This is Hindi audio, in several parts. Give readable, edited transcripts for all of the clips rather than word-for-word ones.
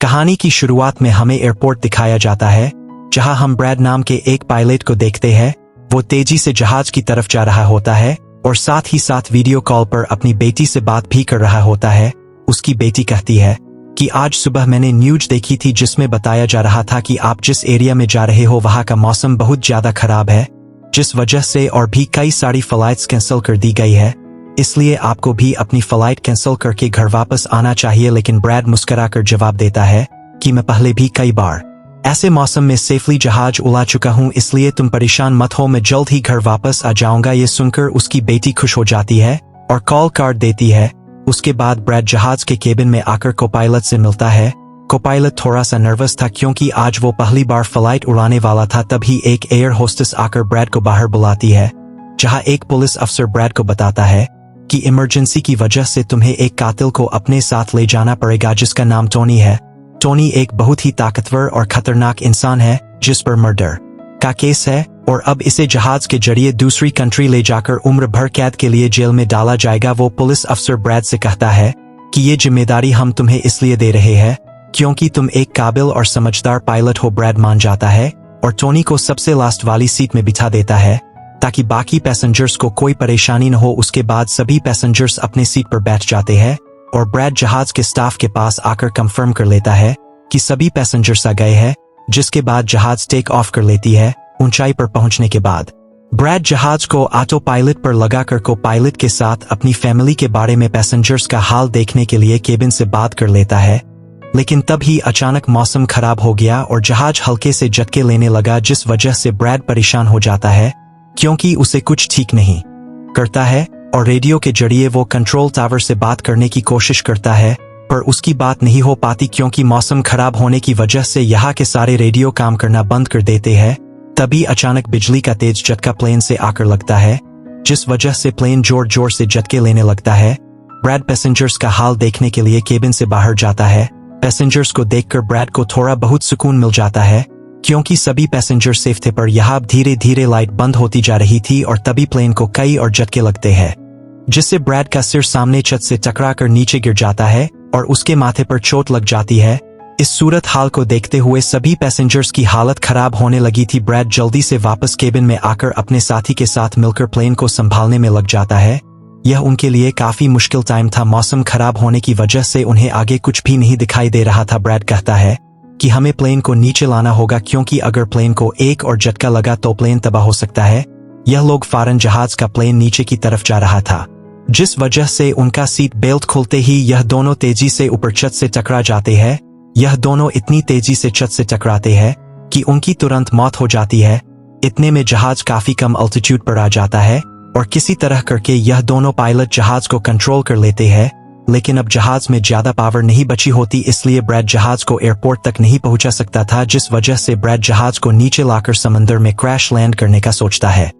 कहानी की शुरुआत में हमें एयरपोर्ट दिखाया जाता है, जहां हम ब्रैड नाम के एक पायलट को देखते हैं। वो तेजी से जहाज की तरफ जा रहा होता है और साथ ही साथ वीडियो कॉल पर अपनी बेटी से बात भी कर रहा होता है। उसकी बेटी कहती है कि आज सुबह मैंने न्यूज देखी थी जिसमें बताया जा रहा था कि आप जिस एरिया में जा रहे हो वहां का मौसम बहुत ज्यादा खराब है, जिस वजह से और भी कई सारी फ्लाइट्स कैंसिल कर दी गई है, इसलिए आपको भी अपनी फ्लाइट कैंसिल करके घर वापस आना चाहिए। लेकिन ब्रैड मुस्कुराकर जवाब देता है कि मैं पहले भी कई बार ऐसे मौसम में सेफली जहाज उड़ा चुका हूं, इसलिए तुम परेशान मत हो, मैं जल्द ही घर वापस आ जाऊंगा। ये सुनकर उसकी बेटी खुश हो जाती है और कॉल काट देती है। उसके बाद ब्रैड जहाज के केबिन में आकर कोपायलट से मिलता है। कोपायलट थोड़ा सा नर्वस था क्योंकि आज वो पहली बार फ्लाइट उड़ाने वाला था। तभी एक एयर होस्टेस आकर ब्रैड को बाहर बुलाती है, जहां एक पुलिस अफसर ब्रैड को बताता है कि इमरजेंसी की वजह से तुम्हें एक कातिल को अपने साथ ले जाना पड़ेगा जिसका नाम टोनी है। टोनी एक बहुत ही ताकतवर और खतरनाक इंसान है जिस पर मर्डर का केस है और अब इसे जहाज के जरिए दूसरी कंट्री ले जाकर उम्र भर कैद के लिए जेल में डाला जाएगा। वो पुलिस अफसर ब्रैड से कहता है कि ये जिम्मेदारी हम तुम्हें इसलिए दे रहे हैं क्योंकि तुम एक काबिल और समझदार पायलट हो। ब्रैड मान जाता है और टोनी को सबसे लास्ट वाली सीट में बिठा देता है ताकि बाकी पैसेंजर्स को कोई परेशानी न हो। उसके बाद सभी पैसेंजर्स अपने सीट पर बैठ जाते हैं और ब्रैड जहाज के स्टाफ के पास आकर कंफर्म कर लेता है कि सभी पैसेंजर्स आ गए हैं, जिसके बाद जहाज टेक ऑफ कर लेती है। ऊंचाई पर पहुंचने के बाद ब्रैड जहाज को ऑटो पायलट पर लगाकर को पायलट के साथ अपनी फैमिली के बारे में पैसेंजर्स का हाल देखने के लिए केबिन से बात कर लेता है। लेकिन तभी अचानक मौसम खराब हो गया और जहाज हल्के से झटके लेने लगा, जिस वजह से ब्रैड परेशान हो जाता है क्योंकि उसे कुछ ठीक नहीं करता है और रेडियो के जरिए वो कंट्रोल टावर से बात करने की कोशिश करता है, पर उसकी बात नहीं हो पाती क्योंकि मौसम खराब होने की वजह से यहाँ के सारे रेडियो काम करना बंद कर देते हैं। तभी अचानक बिजली का तेज झटका प्लेन से आकर लगता है, जिस वजह से प्लेन जोर जोर से झटके लेने लगता है। ब्रैड पैसेंजर्स का हाल देखने के लिए केबिन से बाहर जाता है। पैसेंजर्स को देखकर ब्रैड को थोड़ा बहुत सुकून मिल जाता है क्योंकि सभी पैसेंजर सेफ थे, पर यहाँ धीरे धीरे लाइट बंद होती जा रही थी और तभी प्लेन को कई और झटके लगते हैं, जिससे ब्रैड का सिर सामने छत से टकराकर नीचे गिर जाता है और उसके माथे पर चोट लग जाती है। इस सूरत हाल को देखते हुए सभी पैसेंजर्स की हालत खराब होने लगी थी। ब्रैड जल्दी से वापस केबिन में आकर अपने साथी के साथ मिलकर प्लेन को संभालने में लग जाता है। यह उनके लिए काफी मुश्किल टाइम था। मौसम खराब होने की वजह से उन्हें आगे कुछ भी नहीं दिखाई दे रहा था। ब्रैड कहता है कि हमें प्लेन को नीचे लाना होगा क्योंकि अगर प्लेन को एक और झटका लगा तो प्लेन तबाह हो सकता है। यह लोग फौरन जहाज का प्लेन नीचे की तरफ जा रहा था, जिस वजह से उनका सीट बेल्ट खुलते ही यह दोनों तेजी से ऊपर छत से टकरा जाते हैं। यह दोनों इतनी तेजी से छत से टकराते हैं कि उनकी तुरंत मौत हो जाती है। इतने में जहाज काफी कम अल्टीट्यूड पर आ जाता है और किसी तरह करके यह दोनों पायलट जहाज को कंट्रोल कर लेते हैं। लेकिन अब जहाज में ज्यादा पावर नहीं बची होती, इसलिए ब्रैड जहाज को एयरपोर्ट तक नहीं पहुंचा सकता था, जिस वजह से ब्रैड जहाज को नीचे लाकर समंदर में क्रैश लैंड करने का सोचता है,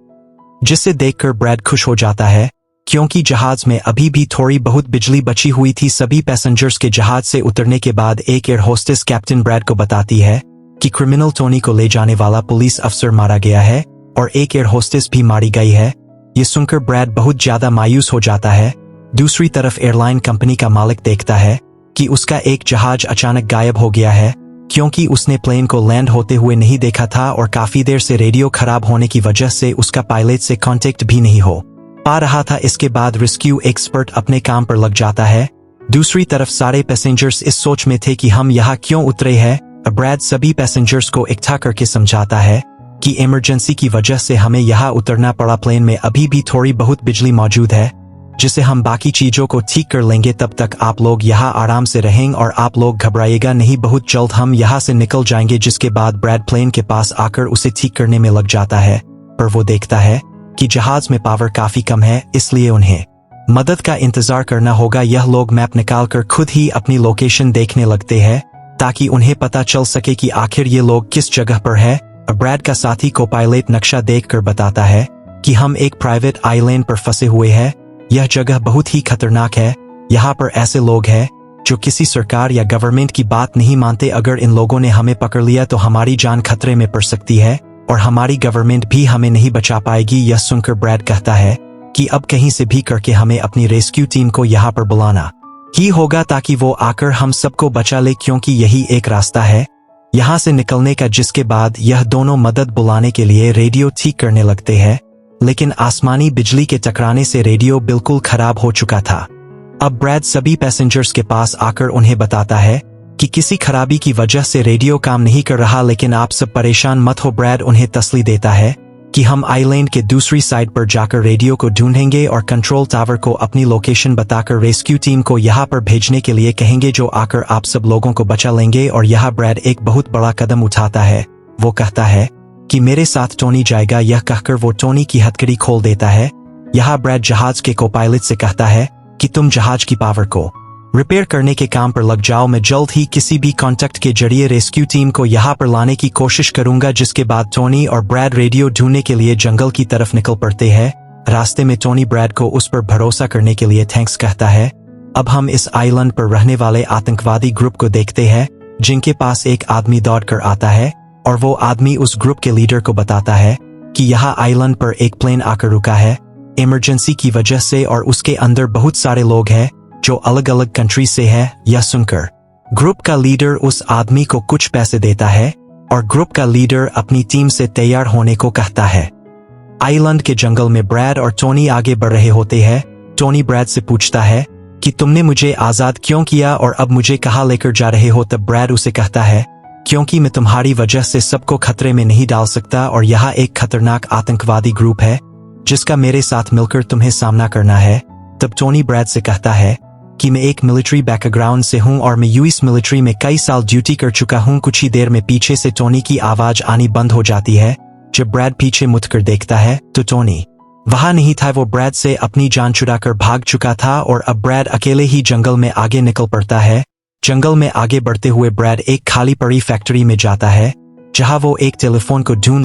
जिसे देखकर ब्रैड खुश हो जाता है क्योंकि जहाज में अभी भी थोड़ी बहुत बिजली बची हुई थी। सभी पैसेंजर्स के जहाज से उतरने के बाद एक एयर होस्टेस कैप्टन ब्रैड को बताती है कि क्रिमिनल टोनी को ले जाने वाला पुलिस अफसर मारा गया है और एक एयर होस्टेस भी मारी गई है। ये सुनकर ब्रैड बहुत ज्यादा मायूस हो जाता है। दूसरी तरफ एयरलाइन कंपनी का मालिक देखता है कि उसका एक जहाज अचानक गायब हो गया है क्योंकि उसने प्लेन को लैंड होते हुए नहीं देखा था और काफी देर से रेडियो खराब होने की वजह से उसका पायलट से कांटेक्ट भी नहीं हो पा रहा था। इसके बाद रेस्क्यू एक्सपर्ट अपने काम पर लग जाता है। दूसरी तरफ सारे पैसेंजर्स इस सोच में थे कि हम यहाँ क्यों उतरे हैं। ब्रैड सभी पैसेंजर्स को इकट्ठा करके समझाता है कि इमरजेंसी की वजह से हमें यहाँ उतरना पड़ा। प्लेन में अभी भी थोड़ी बहुत बिजली मौजूद है जिसे हम बाकी चीजों को ठीक कर लेंगे। तब तक आप लोग यहाँ आराम से रहेंगे और आप लोग घबराइएगा नहीं, बहुत जल्द हम यहाँ से निकल जाएंगे। जिसके बाद ब्रैड प्लेन के पास आकर उसे ठीक करने में लग जाता है, पर वो देखता है कि जहाज में पावर काफी कम है, इसलिए उन्हें मदद का इंतजार करना होगा। यह लोग मैप निकालकर खुद ही अपनी लोकेशन देखने लगते हैं ताकि उन्हें पता चल सके कि आखिर ये लोग किस जगह पर है। ब्रैड का साथी को पायलट नक्शा देखकर बताता है कि हम एक प्राइवेट आइलैंड पर फंसे हुए हैं। यह जगह बहुत ही खतरनाक है। यहाँ पर ऐसे लोग हैं जो किसी सरकार या गवर्नमेंट की बात नहीं मानते। अगर इन लोगों ने हमें पकड़ लिया तो हमारी जान खतरे में पड़ सकती है और हमारी गवर्नमेंट भी हमें नहीं बचा पाएगी। यह सुनकर ब्रैड कहता है कि अब कहीं से भी करके हमें अपनी रेस्क्यू टीम को यहाँ पर बुलाना ही होगा ताकि वो आकर हम सबको बचा ले, क्योंकि यही एक रास्ता है यहाँ से निकलने का। जिसके बाद यह दोनों मदद बुलाने के लिए रेडियो ठीक करने लगते हैं, लेकिन आसमानी बिजली के टकराने से रेडियो बिल्कुल खराब हो चुका था। अब ब्रैड सभी पैसेंजर्स के पास आकर उन्हें बताता है कि किसी खराबी की वजह से रेडियो काम नहीं कर रहा, लेकिन आप सब परेशान मत हो। ब्रैड उन्हें तसल्ली देता है कि हम आइलैंड के दूसरी साइड पर जाकर रेडियो को ढूंढेंगे और कंट्रोल टावर को अपनी लोकेशन बताकर रेस्क्यू टीम को यहाँ पर भेजने के लिए कहेंगे, जो आकर आप सब लोगों को बचा लेंगे। और यहाँ ब्रैड एक बहुत बड़ा कदम उठाता है। वो कहता है कि मेरे साथ टोनी जाएगा। यह कहकर वो टोनी की हथकड़ी खोल देता है। यहाँ ब्रैड जहाज के को-पायलट से कहता है कि तुम जहाज की पावर को रिपेयर करने के काम पर लग जाओ। मैं जल्द ही किसी भी कांटेक्ट के जरिए रेस्क्यू टीम को यहाँ पर लाने की कोशिश करूंगा। जिसके बाद टोनी और ब्रैड रेडियो ढूंढने के लिए जंगल की तरफ निकल पड़ते हैं। रास्ते में टोनी ब्रैड को उस पर भरोसा करने के लिए थैंक्स कहता है। अब हम इस आइलैंड पर रहने वाले आतंकवादी ग्रुप को देखते हैं, जिनके पास एक आदमी दौड़कर आता है और वो आदमी उस ग्रुप के लीडर को बताता है कि यहाँ आइलैंड पर एक प्लेन आकर रुका है इमरजेंसी की वजह से, और उसके अंदर बहुत सारे लोग हैं जो अलग अलग कंट्री से है। यह सुनकर ग्रुप का लीडर उस आदमी को कुछ पैसे देता है और ग्रुप का लीडर अपनी टीम से तैयार होने को कहता है। आइलैंड के जंगल में ब्रैड और टोनी आगे बढ़ रहे होते हैं। टोनी ब्रैड से पूछता है कि तुमने मुझे आजाद क्यों किया और अब मुझे कहाँ लेकर जा रहे हो। तब ब्रैड उसे कहता है क्योंकि मैं तुम्हारी वजह से सबको खतरे में नहीं डाल सकता, और यहाँ एक खतरनाक आतंकवादी ग्रुप है जिसका मेरे साथ मिलकर तुम्हें सामना करना है। तब टोनी ब्रैड से कहता है कि मैं एक मिलिट्री बैकग्राउंड से हूं और मैं यूएस मिलिट्री में कई साल ड्यूटी कर चुका हूं। कुछ ही देर में पीछे से टोनी की आवाज आनी बंद हो जाती है। जब ब्रैड पीछे मुड़कर देखता है तो टोनी वहां नहीं था। वो ब्रैड से अपनी जान छुड़ाकर भाग चुका था और अब ब्रैड अकेले ही जंगल में आगे निकल पड़ता है। जंगल में आगे बढ़ते हुए ब्रैड एक खाली पड़ी फैक्ट्री में जाता है, जहां वो एक टेलीफोन को ढूंढ